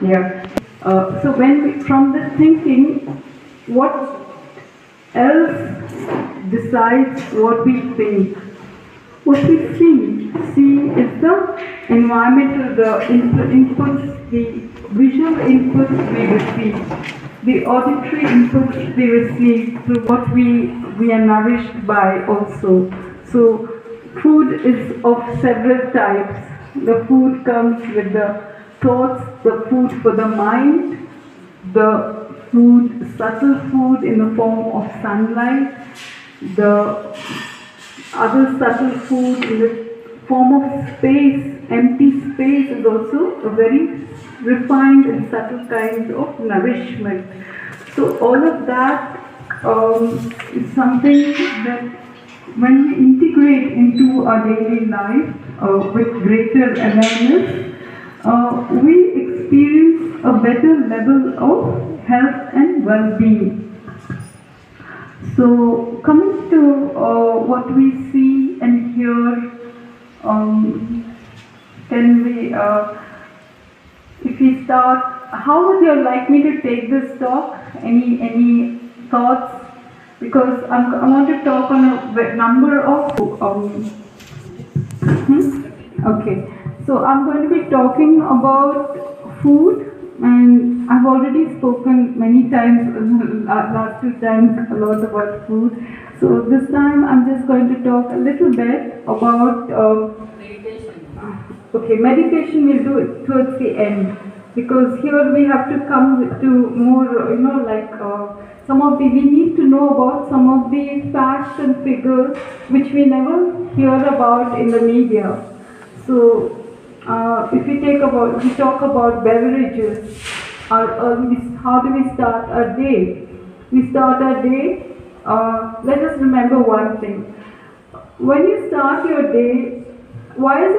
Yeah. So from the thinking, what else decides what we think? What we see is the environmental, the inputs, the visual inputs we receive, the auditory inputs we receive through what we are nourished by also. So food is of several types. The food comes with the thoughts, the food for the mind, the food, subtle food in the form of sunlight, the other subtle food in the form of space. Empty space is also a very refined and subtle kind of nourishment. So all of that is something that when we integrate into our daily life with greater awareness, we experience a better level of health and well-being. So coming to what we see and hear, can we, if we start, how would you like me to take this talk? Any thoughts? Because I want to talk on a number of, okay. So I'm going to be talking about food, and I've already spoken many times, last 2 times, a lot about food. So this time I'm just going to talk a little bit about meditation. Okay, meditation we'll do it towards the end, because here we have to come to more, some of the, we need to know about some of the facts and figures which we never hear about in the media. So if we talk about beverages, how do we start our day? We start our day, let us remember one thing. When you start your day, why is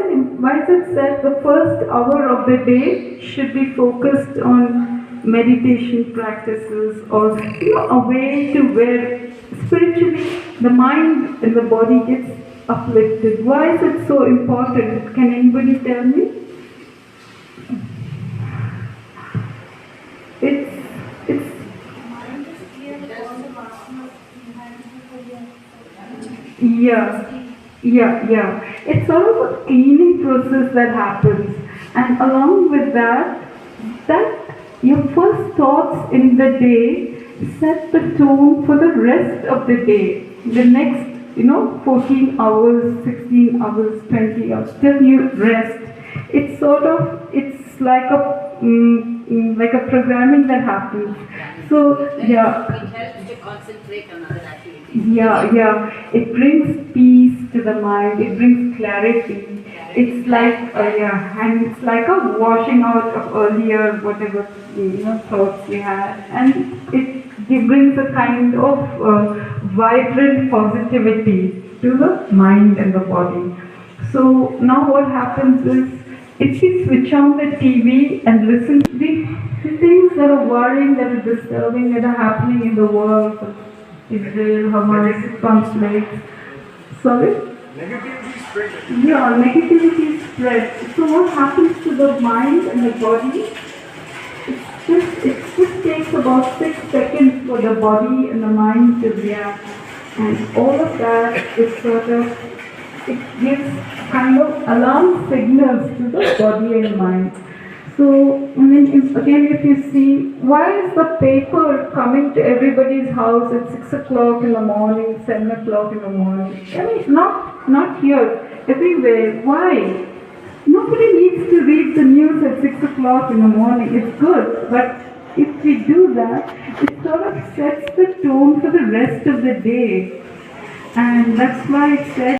it said the first hour of the day should be focused on meditation practices, or a way to where spiritually the mind and the body gets uplifted? Why is it so important? Can anybody tell me? It's yeah. It's sort of a cleaning process that happens, and along with that your first thoughts in the day set the tone for the rest of the day. The next 14 hours, 16 hours, 20 hours, till you rest. It's like a programming that happens. So yeah. It helps to concentrate on other activities. Yeah. It brings peace to the mind. It brings clarity. It's like and it's like a washing out of earlier whatever thoughts we had, and it brings a kind of vibrant positivity to the mind and the body. So now what happens is, if we switch on the TV and listen to the things that are worrying, that are disturbing, that are happening in the world, Israel, Hamas, conflicts. Sorry? Negativity spread. Yeah, negativity spreads. So what happens to the mind and the body? It just takes about 6 seconds for the body and the mind to react. And all of that is it gives kind of alarm signals to the body and mind. So, if you see, why is the paper coming to everybody's house at 6 o'clock in the morning, 7 o'clock in the morning? I mean, not here, everywhere. Why? Nobody needs to read the news at 6 o'clock in the morning. It's good, but if we do that, it sort of sets the tone for the rest of the day. And that's why it said